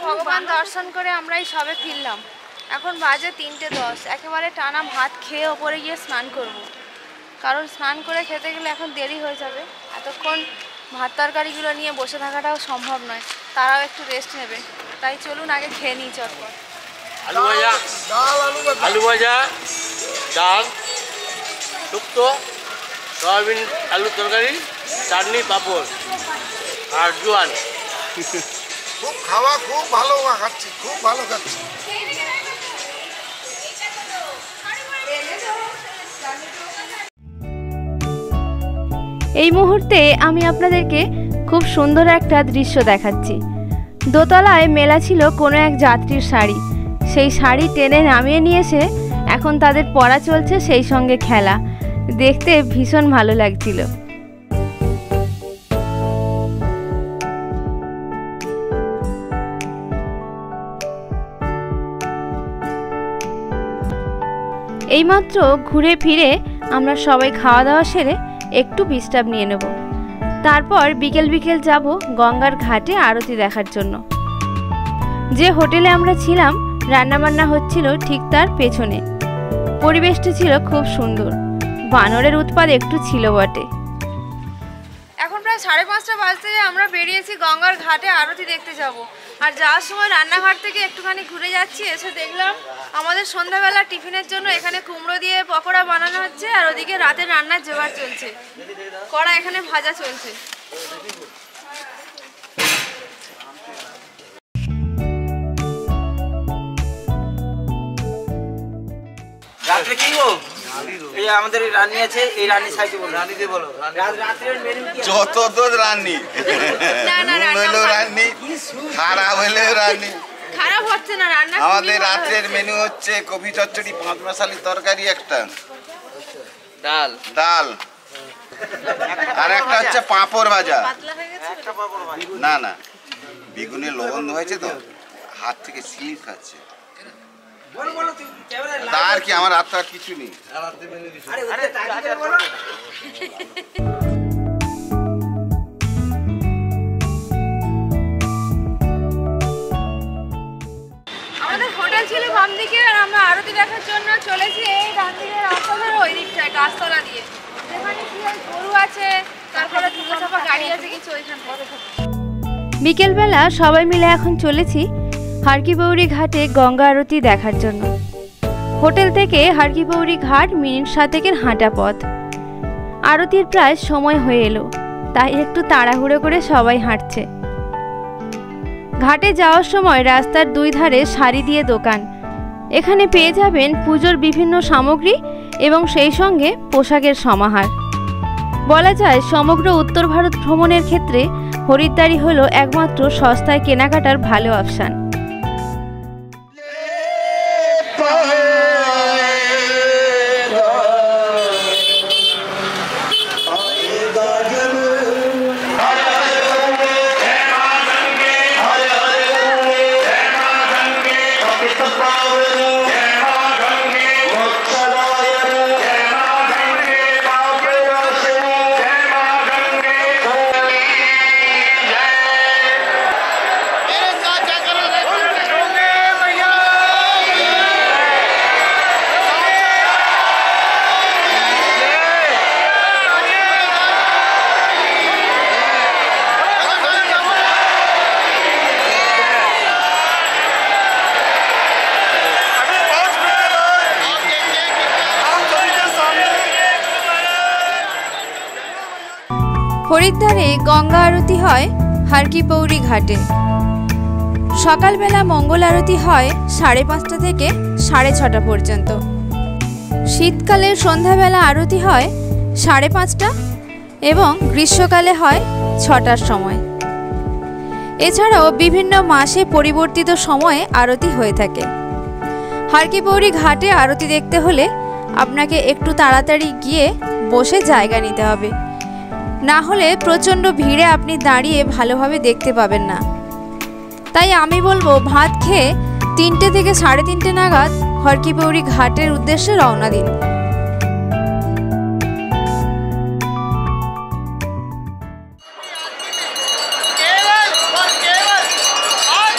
ভগবান দর্শন করে আমরা এই সবে ফিরলাম। এখন বাজে 3:10। একেবারে টানা ভাত খেয়ে ওপরে গিয়ে স্নান করব, কারণ স্নান করে খেতে গেলে এখন দেরি হয়ে যাবে। এতক্ষণ ভাত তরকারিগুলো নিয়ে বসে থাকাটাও সম্ভব নয়, তারাও একটু রেস্ট নেবে। তাই চলুন আগে খেয়ে নিই চটপট। আলু ভাজা, ডাল, শুক্তো, সয়াবিন আলু তরকারি, চাটনি, পাঁপড় আর জোয়ান। খুব খাওয়া, খুব ভালো খাচ্ছি, খুব ভালো খাচ্ছি। এই মুহূর্তে আমি আপনাদেরকে খুব সুন্দর একটা দৃশ্য দেখাচ্ছি। দোতলায় মেলা ছিল কোনো এক যাত্রীর শাড়ি। সেই শাড়ি টেনে নামিয়ে নিয়ে এসে এখন তাদের পরা চলছে, সেই সঙ্গে খেলা। দেখতে ভীষণ ভালো লাগছিল। এইমাত্র ঘুরে ফিরে আমরা সবাই খাওয়া দাওয়া সেরে একটু বিশ্রাম নিয়ে নেব। তারপর বিকেল বিকেল যাব গঙ্গার ঘাটে আরতি দেখার জন্য। যে হোটেলে আমরা ছিলাম রান্নাবান্না হচ্ছিল ঠিক তার পেছনে। পরিবেশটি ছিল খুব সুন্দর, বানরের উৎপাত একটু ছিল বটে। এখন প্রায় 5:30 বাজতে আমরা বেরিয়েছি গঙ্গার ঘাটে আরতি দেখতে যাব। আর যাওয়ার সময় রান্নাঘাট থেকে একটুখানি ঘুরে যাচ্ছি, এসে দেখলাম আমাদের সন্ধ্যাবেলা টিফিনের জন্য এখানে কুমড়ো দিয়ে পকোড়া বানানো হচ্ছে, আর ওদিকে রাতের রান্নার জোগাড় চলছে। কড়া এখানে ভাজা চলছে। রাত্রে কি গো? এই আমাদের রানী আছে, এই রানী সাইকে বলো, রানী দিয়ে বলো। রাত্রের মেনু কি? যত তো রানী, হইলেও রানী, খারাপ হইলেও রানী। খারাপ হচ্ছে না রান্না। আমাদের রাত্রের মেনু হচ্ছে কপি চচ্চড়ি, 5 মশালি তরকারি, একটা ডাল, ডাল, আর একটা হচ্ছে পাঁপড় ভাজা। একটা পাপড় ভাজা। না না, বেগুনের লবণ হয়েছে তো হাত থেকে স্লিপ খাচ্ছে। বলো বলো তুই ক্যামেরা। তার কি আমার হাত আর কিছু নেই। আরে ওটা তাকিয়ে বলো। আমাদের হোটেল ছিল বাম দিকে, আর আমরা আরতি দেখার জন্য চলেছি এই ডান দিকের রাস্তা ধরে ওই দিকটায় গাছতলা দিয়ে, যেখানে কি গরু আছে, তারপরে দুটো চাপা গাড়ি আছে কিছু ওইখান থেকে। বিকেলবেলা সবাই মিলে এখন চলেছি হারকিপৌরি ঘাটে গঙ্গা আরতি দেখার জন্য। হোটেল থেকে হারকিপৌরি ঘাট মিনিট 7 হাঁটা পথ। আরতির প্রায় সময় হয়ে এলো, তাই একটু তাড়াহুড়ো করে সবাই হাঁটছে। ঘাটে যাওয়ার সময় রাস্তার দুই ধারে সারি দিয়ে দোকান। এখানে পেয়ে যাবেন পুজোর বিভিন্ন সামগ্রী এবং সেই সঙ্গে পোশাকের সমাহার। বলা যায় সমগ্র উত্তর ভারত ভ্রমণের ক্ষেত্রে হরিদ্বারই হলো একমাত্র সস্তায় কেনাকাটার ভালো অপশান। হরিদ্বারে গঙ্গা আরতি হয় হারকিপৌরি ঘাটে। সকালবেলা মঙ্গল আরতি হয় 5:30 থেকে 6:30 পর্যন্ত। শীতকালে সন্ধ্যাবেলা আরতি হয় 5:30 এবং গ্রীষ্মকালে হয় 6টার সময়। এছাড়াও বিভিন্ন মাসে পরিবর্তিত সময়ে আরতি হয়ে থাকে। হারকিপৌরি ঘাটে আরতি দেখতে হলে আপনাকে একটু তাড়াতাড়ি গিয়ে বসে জায়গা নিতে হবে, না হলে প্রচণ্ড ভিড়ে আপনি দাঁড়িয়ে ভালোভাবে দেখতে পাবেন না। তাই আমি বলবো ভাত খেয়ে 3টে থেকে 3:30 নাগাদ হারকিপৌরি ঘাটের উদ্দেশ্যে রওনা দিন। केवल और केवल और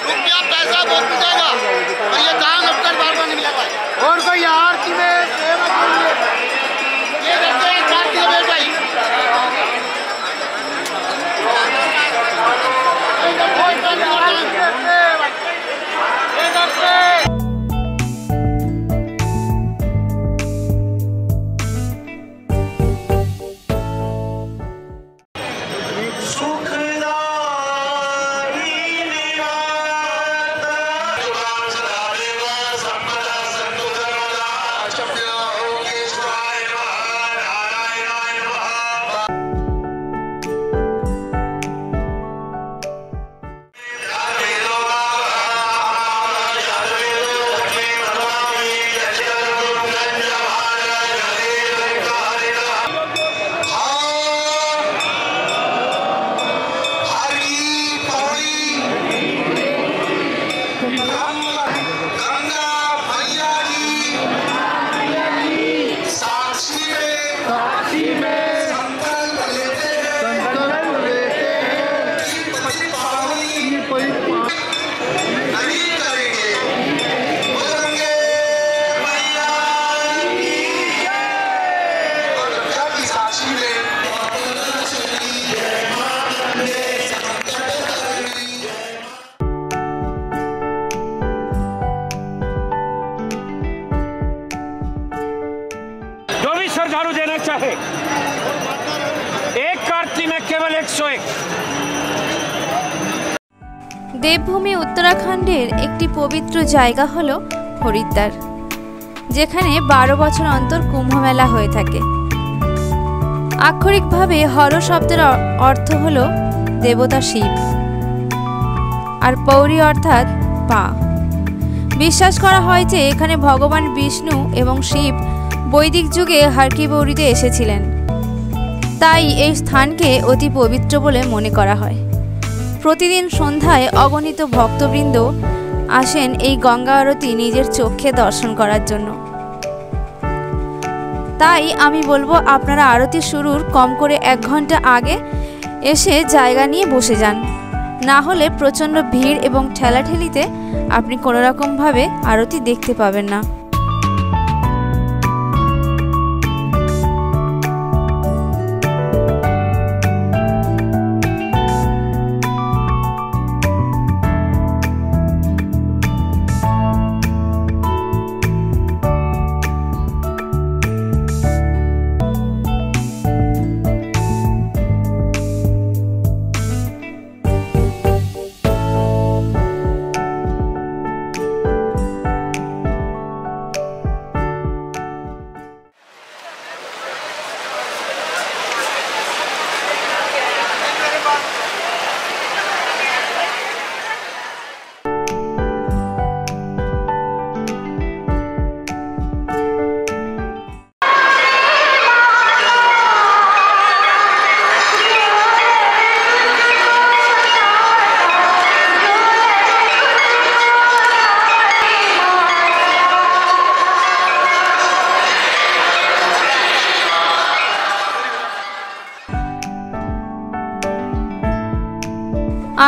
रुपया पैसा बहुत जाएगा और ये दाम अब तक बार बार नहीं मिला भाई। और कोई यार की में ये देखते हैं 4 किलो बैठ भाई। श्रद्धालु देना चाहे, एक कार्ती में केवल 101। দেবভূমি উত্তরাখণ্ডের একটি পবিত্র জায়গা হলো হরিদ্বার, যেখানে 12 বছর অন্তর কুম্ভ মেলা হয়ে থাকে। আক্ষরিকভাবে হর শব্দের অর্থ হলো দেবতা শিব, আর পৌরী অর্থাৎ পা। বিশ্বাস করা হয় যে এখানে ভগবান বিষ্ণু এবং শিব বৈদিক যুগে হারকি পৌরীতে এসেছিলেন, তাই এই স্থানকে অতি পবিত্র বলে মনে করা হয়। প্রতিদিন সন্ধ্যায় অগণিত ভক্তবৃন্দ আসেন এই গঙ্গা আরতি নিজের চোখে দর্শন করার জন্য। তাই আমি বলবো আপনারা আরতি শুরুর কম করে 1 ঘন্টা আগে এসে জায়গা নিয়ে বসে যান, না হলে প্রচণ্ড ভিড় এবং ঠেলাঠেলিতে আপনি কোনোরকমভাবে আরতি দেখতে পাবেন না।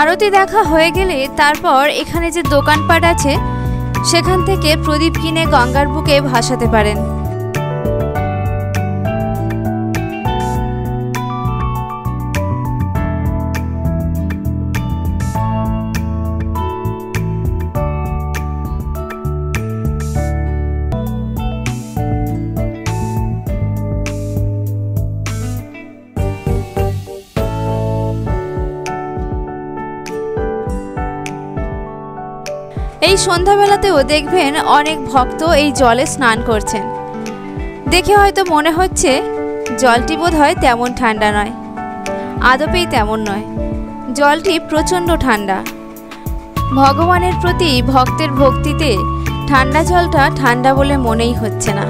আরতি দেখা হয়ে গেলে তারপর এখানে যে দোকানপাট আছে সেখান থেকে প্রদীপ কিনে গঙ্গার বুকে ভাসাতে পারেন। এই সন্ধ্যাবেলাতেও দেখবেন অনেক ভক্ত এই জলে স্নান করছেন। দেখে হয়তো মনে হচ্ছে জলটি বোধহয় তেমন ঠান্ডা নয়, আদপেই তেমন নয়, জলটি প্রচণ্ড ঠান্ডা। ভগবানের প্রতি ভক্তের ভক্তিতে ঠান্ডা জলটা ঠান্ডা বলে মনেই হচ্ছে না।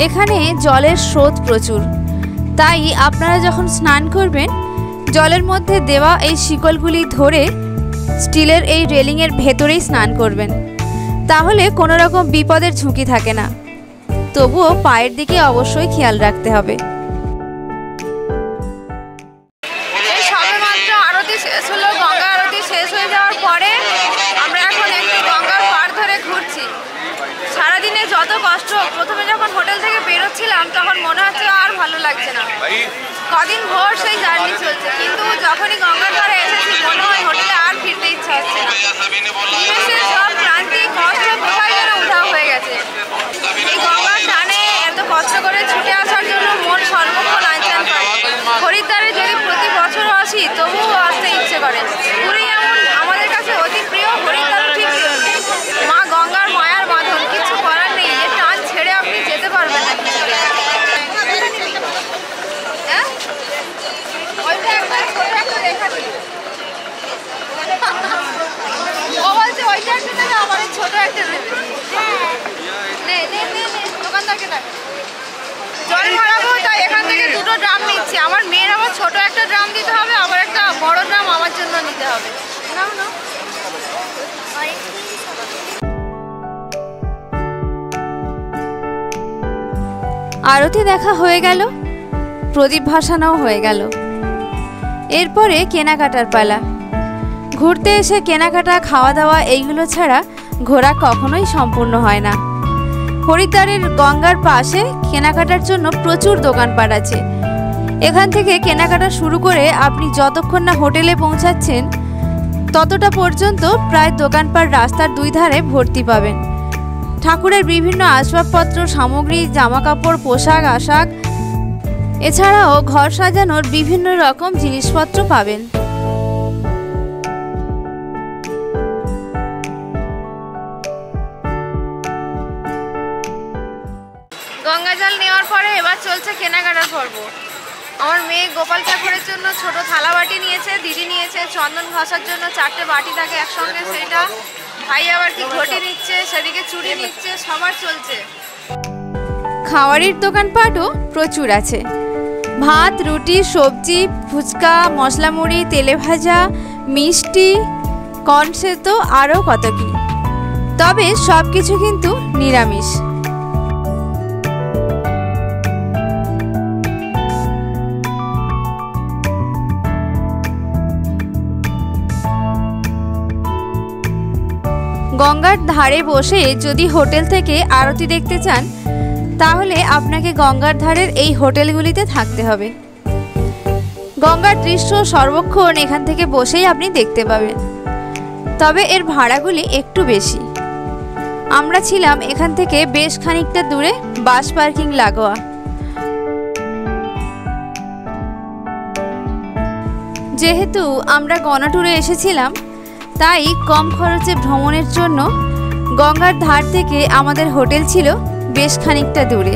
এখানে জলের স্রোত প্রচুর, তাই আপনারা যখন স্নান করবেন জলের মধ্যে দেওয়া এই শিকলগুলি ধরে স্টিলের এই রেলিংয়ের ভেতরেই স্নান করবেন, তাহলে কোনো রকম বিপদের ঝুঁকি থাকে না। তবুও পায়ের দিকে অবশ্যই খেয়াল রাখতে হবে। এই সবেমাত্র কষ্ট, প্রথমে যখন হোটেল থেকে বেরোচ্ছিলাম তখন মনে হচ্ছে আর ভালো লাগছে না, কদিন ভোর সেই জার্নি চলছে, কিন্তু যখনই গঙ্গার ধারে এসেছি মনে হয় হোটেলে আর ফিরতে ইচ্ছা হচ্ছে না। নিমেষের সব ক্লান্তি কষ্ট কোথায় যেন উধাও হয়ে গেছে। এই গঙ্গার টানে এত কষ্ট করে ছুটে আসার জন্য মন সর্বক্ষণ আনচান পায়। হরিদ্বারে যদি প্রতি বছর আসি তবুও আসতে ইচ্ছে করে। পুরী এমন আমাদের কাছে অতি প্রিয়, হরিদ্বার ঠিক তেমনি। মা গঙ্গার মায়ার বাঁধন, কিছু করার নেই, এর টান ছেড়ে আপনি যেতে পারবেন না। হ্যাঁ, ওইটা একটা ছোট একটা লেখা ছিল, ও বলছে ওইটা একটা নেবে, আমার ছোট একটা নেবে। নে নে নে নে, দোকানদারকে ডাক। জল ভরাবো তাই এখান থেকে দুটো ড্রাম নিচ্ছি। আমার মেয়ের আবার ছোট একটা ড্রাম দিতে হবে, আবার একটা বড় ড্রাম আমার জন্য নিতে হবে। নাও নাও। আরতি দেখা হয়ে গেল, প্রদীপ ভাসানোও হয়ে গেল। এরপরে কেনাকাটার পালা। ঘুরতে এসে কেনাকাটা, খাওয়া দাওয়া এইগুলো ছাড়া ঘোরা কখনোই সম্পূর্ণ হয় না। হরিদ্বারের গঙ্গার পাশে কেনাকাটার জন্য প্রচুর দোকানপাট আছে। এখান থেকে কেনাকাটা শুরু করে আপনি যতক্ষণ না হোটেলে পৌঁছাচ্ছেন ততটা পর্যন্ত প্রায় দোকানপাট রাস্তার দুই ধারে ভর্তি পাবেন। ঠাকুরের বিভিন্ন আসবাবপত্র, সামগ্রী, জামাকাপড়, পোশাক আশাক, এছাড়াও ঘর সাজানোর বিভিন্ন রকম জিনিসপত্র পাবেন। গঙ্গা জল নেওয়ার পরে এবার চলছে কেনাকাটার পর্ব। আমার মেয়ে গোপাল ঠাকুরের জন্য ছোট থালা বাটি নিয়েছে, দিদি নিয়েছে চন্দন ঘষার জন্য 4টে বাটি থাকে একসঙ্গে, সেটা। ভাই আবার কি ঘটি নিচ্ছে, সেদিকে চুড়ি নিচ্ছে, সবার চলছে। খাওয়ারের দোকানপাটও প্রচুর আছে। ভাত, রুটি, সবজি, ফুচকা, মশলা মুড়ি, তেলে ভাজা, মিষ্টি, কর্ন সেদ্ধ, আরও কত কি। তবে সব কিছু কিন্তু নিরামিষ। গঙ্গার ধারে বসে যদি হোটেল থেকে আরতি দেখতে চান তাহলে আপনাকে গঙ্গার ধারের এই হোটেলগুলিতে থাকতে হবে। গঙ্গার দৃশ্য সর্বক্ষণ এখান থেকে বসেই আপনি দেখতে পাবেন, তবে এর ভাড়াগুলি একটু বেশি। আমরা ছিলাম এখান থেকে বেশ খানিকটা দূরে, বাস পার্কিং লাগোয়া। যেহেতু আমরা গণট্যুরে এসেছিলাম তাই কম খরচে ভ্রমণের জন্য গঙ্গার ধার থেকে আমাদের হোটেল ছিল বেশ খানিকটা দূরে।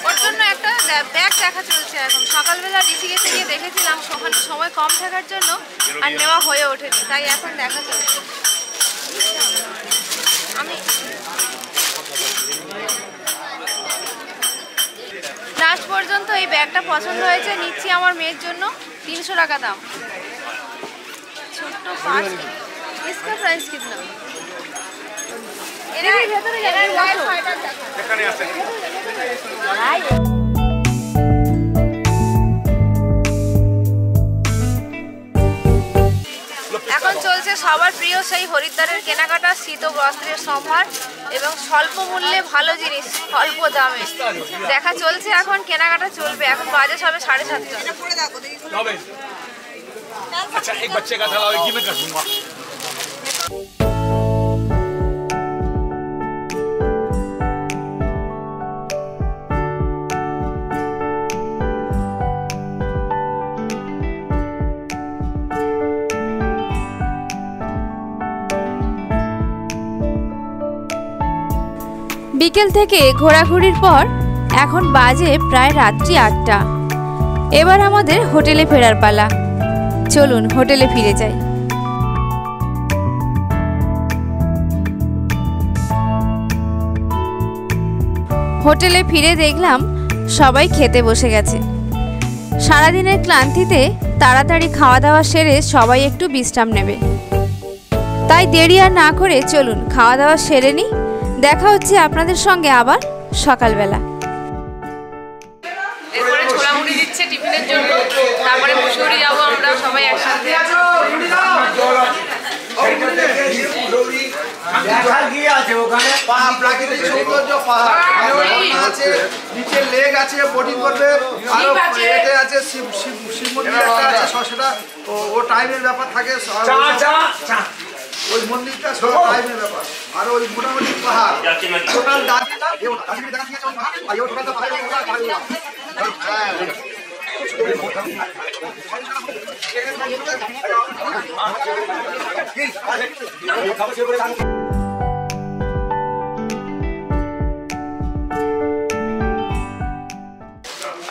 ওর জন্য একটা ব্যাগ দেখা চলছে এখন। সকালবেলা ঋষিকেশে গিয়ে দেখেছিলাম, ওখানে সময় কম থাকার জন্য আর নেওয়া হয়ে ওঠেনি, তাই এখন দেখা চলছে। আমি লাস্ট পর্যন্ত এই ব্যাগটা পছন্দ হয়েছে, নিচ্ছি আমার মেয়ের জন্য। 300 টাকা দাম। ছোট্ট পাঁচ, इसका प्राइस कितना? এর ভিতরে যাবে এখানে আছে। এখন চলছে সবার প্রিয় সেই হরিদ্বারের কেনাকাটা, শীত ও বস্ত্রের সম্ভার এবং স্বল্প মূল্যে ভালো জিনিস অল্প দামে দেখা চলছে। এখন কেনাকাটা চলবে, এখন বাজে সবে 7:30। अच्छा एक बच्चे का था, एक ही में कर दूंगा। বিকেল থেকে ঘোরাঘুরির পর এখন বাজে প্রায় রাত্রি 8টা। এবার আমাদের হোটেলে ফেরার পালা। চলুন হোটেলে ফিরে যাই। হোটেলে ফিরে দেখলাম সবাই খেতে বসে গেছে। সারাদিনের ক্লান্তিতে তাড়াতাড়ি খাওয়া দাওয়া সেরে সবাই একটু বিশ্রাম নেবে, তাই দেরি আর না করে চলুন খাওয়া দাওয়া সেরে নিই। দেখা হচ্ছে আপনাদের সঙ্গে আবার সকালবেলা। এরপরে ছোলা মুড়ি দিচ্ছে টিফিনে। দিনের জন্য, তারপরে মুসৌরি যাবো আমরা সবাই একসাথে। প্রাকৃতিক সৌন্দর্য, পাহাড় আছে, নিচে লেক আছে, বোটিং করবে, আরো এতে আছে শিব মন্দির একটা আছে, সেটা ও টাইমের ব্যাপার থাকে, ওই মন্দিরটা সব টাইমের ব্যাপার। আর ওই মোটামুটি পাহাড় টোটাল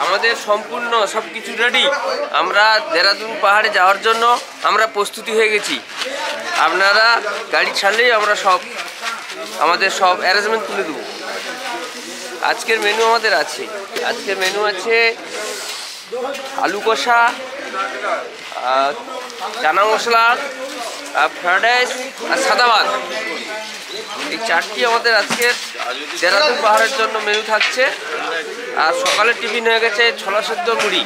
আমাদের সম্পূর্ণ সব কিছু রেডি। আমরা দেরাদুন পাহাড়ে যাওয়ার জন্য আমরা প্রস্তুতি হয়ে গেছি। আপনারা গাড়ি ছাড়লেই আমরা আমাদের সব অ্যারেঞ্জমেন্ট তুলে দেবো। আজকের মেনু আমাদের আছে, আজকের মেনু আছে আলু কষা, চানা মশলা, ফ্রাইড রাইস আর সাদা ভাত। এই চারটি আমাদের আজকের দেরাদুন পাহাড়ের জন্য মেনু থাকছে। আর সকালের টিফিন হয়ে গেছে ছোলা সেদ্ধ মুড়ি।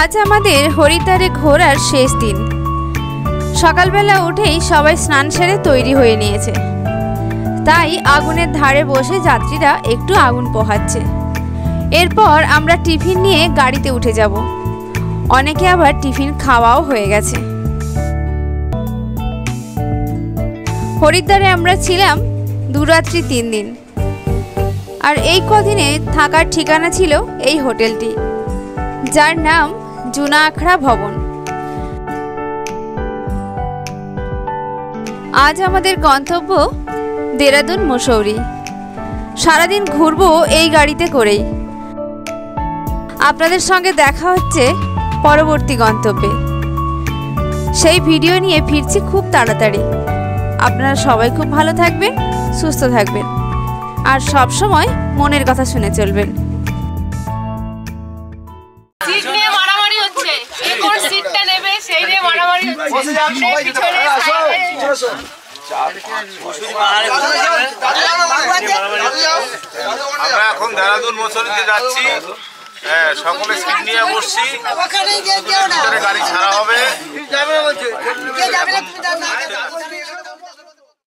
আজ আমাদের হরিদ্বারে ঘোরার শেষ দিন। সকালবেলা উঠেই সবাই স্নান সেরে তৈরি হয়ে নিয়েছে, তাই আগুনের ধারে বসে যাত্রীরা একটু আগুন পোহাচ্ছে। এরপর আমরা টিফিন নিয়ে গাড়িতে উঠে যাব। অনেকে আবার টিফিন খাওয়াও হয়ে গেছে। হরিদ্বারে আমরা ছিলাম 2 রাত্রি 3 দিন। আর এই কদিনে থাকার ঠিকানা ছিল এই হোটেলটি, যার নাম জুনা আখড়া ভবন। আজ আমাদের গন্তব্য দেরাদুন মুসৌরি। সারাদিন ঘুরবো এই গাড়িতে করেই। আপনাদের সঙ্গে দেখা হচ্ছে পরবর্তী গন্তব্যে। সেই ভিডিও নিয়ে ফিরছি খুব তাড়াতাড়ি। আপনারা সবাই খুব ভালো থাকবেন, সুস্থ থাকবেন, আর সব সময় মনের কথা শুনে চলবেন। সিট নিয়ে মারামারি হচ্ছে, কে কোন সিটটা নেবে সেই নিয়ে মারামারি হচ্ছে। আমরা এখন দেরাদুন মসৌরিতে যাচ্ছি। সকলে সিট নিয়ে বসছি, গাড়ি ছাড়া হবে।